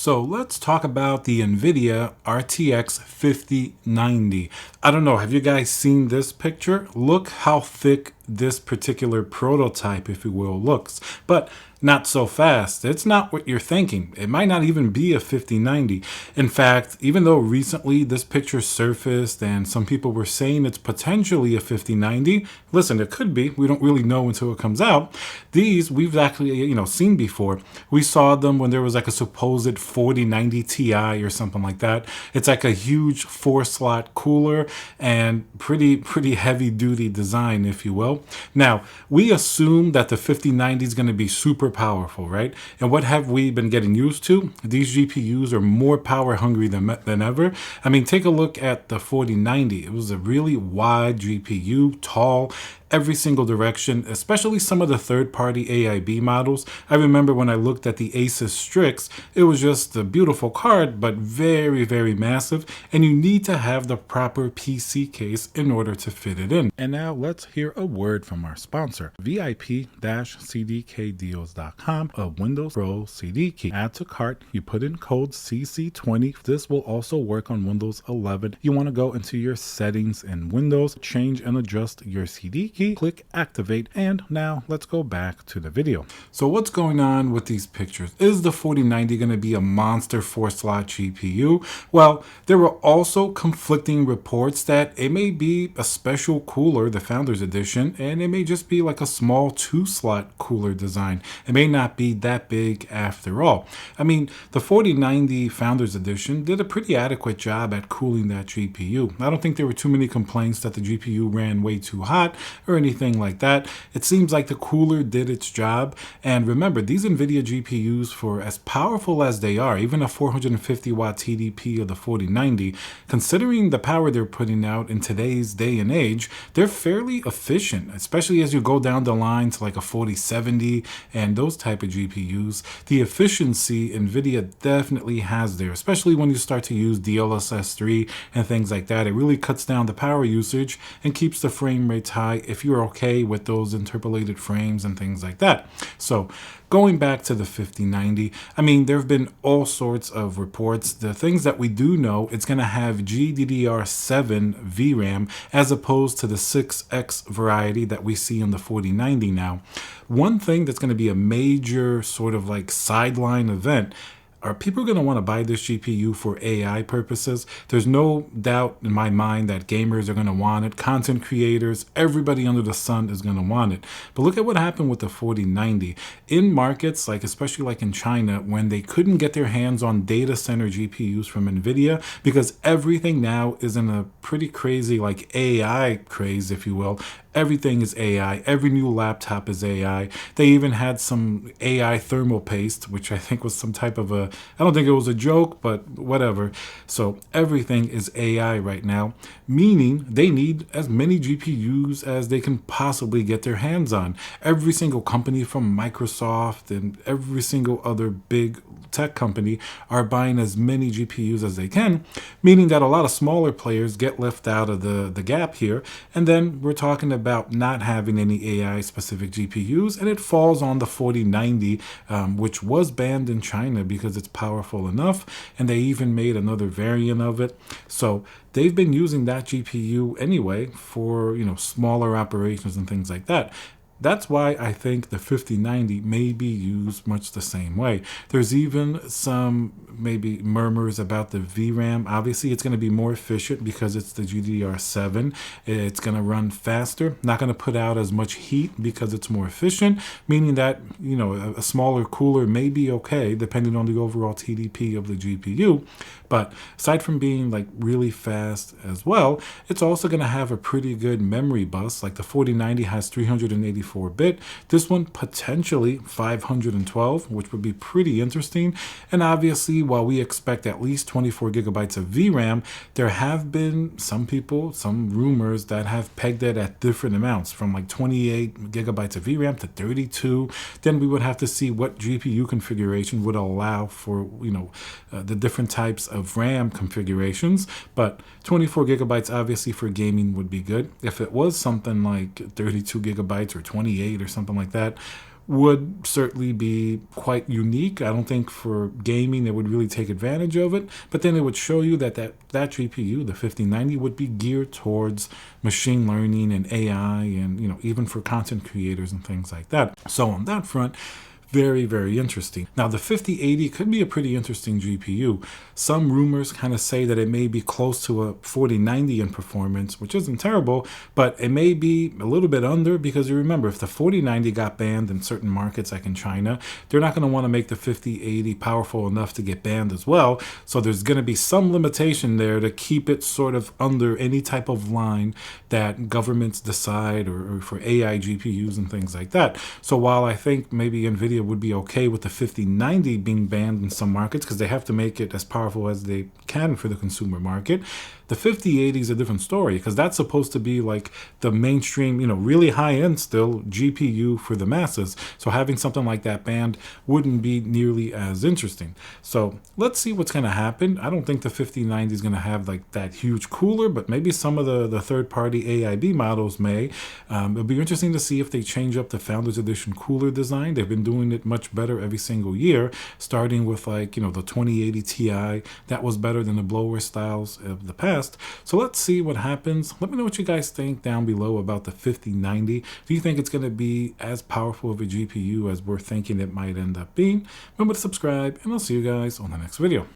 So let's talk about the NVIDIA RTX 5090. I don't know, have you guys seen this picture? Look how thick this particular prototype, if you will, looks. But not so fast. It's not what you're thinking. It might not even be a 5090. In fact, even though recently this picture surfaced and some people were saying it's potentially a 5090, listen, it could be. We don't really know until it comes out. These we've actually, seen before. We saw them when there was like a supposed 4090 Ti or something like that. It's like a huge 4-slot cooler and pretty heavy duty design, if you will. Now, we assume that the 5090 is going to be super powerful, right? And what have we been getting used to? These GPUs are more power hungry than ever. I mean, take a look at the 4090. It was a really wide GPU, tall, every single direction, especially some of the third-party AIB models. I remember when I looked at the Asus Strix, it was just a beautiful card, but very massive, and you need to have the proper PC case in order to fit it in. And now let's hear a word from our sponsor, VIP-CDKdeals.com, a Windows Pro CD key. Add to cart, you put in code CC20. This will also work on Windows 11. You want to go into your settings in Windows, change and adjust your CD key, click activate, and now let's go back to the video. So what's going on with these pictures? Is the 4090 going to be a monster 4-slot GPU? Well, there were also conflicting reports that it may be a special cooler, the Founders Edition, and it may just be like a small 2-slot cooler design. It may not be that big after all. I mean, the 4090 Founders Edition did a pretty adequate job at cooling that GPU. I don't think there were too many complaints that the GPU ran way too hot or anything like that. It seems like the cooler did its job. And remember, these NVIDIA GPUs, for as powerful as they are, even a 450 watt TDP of the 4090, considering the power they're putting out in today's day and age, they're fairly efficient, especially as you go down the line to like a 4070 and those type of GPUs. The efficiency NVIDIA definitely has there, especially when you start to use DLSS 3 and things like that. It really cuts down the power usage and keeps the frame rates high if you're okay with those interpolated frames and things like that. So going back to the 5090, I mean, there have been all sorts of reports. The things that we do know, it's going to have GDDR7 VRAM as opposed to the 6X variety that we see on the 4090 now. One thing that's going to be a major sort of like sideline event, are people going to want to buy this GPU for AI purposes? There's no doubt in my mind that gamers are going to want it. Content creators, everybody under the sun is going to want it. But look at what happened with the 4090. In markets, like especially like in China, when they couldn't get their hands on data center GPUs from NVIDIA, because everything now is in a pretty crazy like AI craze, if you will. Everything is AI. Every new laptop is AI. They even had some AI thermal paste, which I think was some type of I don't think it was a joke, but whatever. So everything is AI right now, meaning they need as many GPUs as they can possibly get their hands on. Every single company from Microsoft and every single other big tech company are buying as many GPUs as they can, meaning that a lot of smaller players get left out of the gap here. And then we're talking about not having any AI specific GPUs, and it falls on the 4090, which was banned in China because it's powerful enough, and they even made another variant of it. So they've been using that GPU anyway for smaller operations and things like that. That's why I think the 5090 may be used much the same way. There's even some maybe murmurs about the VRAM. Obviously, it's going to be more efficient because it's the GDDR7. It's going to run faster, not going to put out as much heat because it's more efficient, meaning that, a smaller cooler may be okay depending on the overall TDP of the GPU. But aside from being like really fast as well, it's also going to have a pretty good memory bus. Like the 4090 has 384-bit. This one potentially 512, which would be pretty interesting. And obviously, while we expect at least 24 gigabytes of VRAM, there have been some rumors that have pegged it at different amounts, from like 28 gigabytes of VRAM to 32. Then we would have to see what GPU configuration would allow for, the different types of RAM configurations. But 24 gigabytes obviously for gaming would be good. If it was something like 32 gigabytes or 28 or something like that, would certainly be quite unique. I don't think for gaming they would really take advantage of it, but then it would show you that GPU, the 5090, would be geared towards machine learning and AI, and even for content creators and things like that. So on that front, very, very interesting. Now, the 5080 could be a pretty interesting GPU. Some rumors kind of say that it may be close to a 4090 in performance, which isn't terrible, but it may be a little bit under, because you remember, if the 4090 got banned in certain markets like in China, they're not going to want to make the 5080 powerful enough to get banned as well. So there's going to be some limitation there to keep it sort of under any type of line that governments decide, or for AI GPUs and things like that. So while I think maybe NVIDIA would be okay with the 5090 being banned in some markets because they have to make it as powerful as they can for the consumer market, the 5080 is a different story, because that's supposed to be like the mainstream, really high-end still GPU for the masses. So having something like that banned wouldn't be nearly as interesting. So let's see what's going to happen. I don't think the 5090 is going to have like that huge cooler, but maybe some of the third-party AIB models may. It'll be interesting to see if they change up the Founders Edition cooler design. They've been doing it much better every single year, starting with like, the 2080 Ti. That was better than the blower styles of the past. So let's see what happens. Let me know what you guys think down below about the 5090. Do you think it's going to be as powerful of a GPU as we're thinking it might end up being? Remember to subscribe, and I'll see you guys on the next video.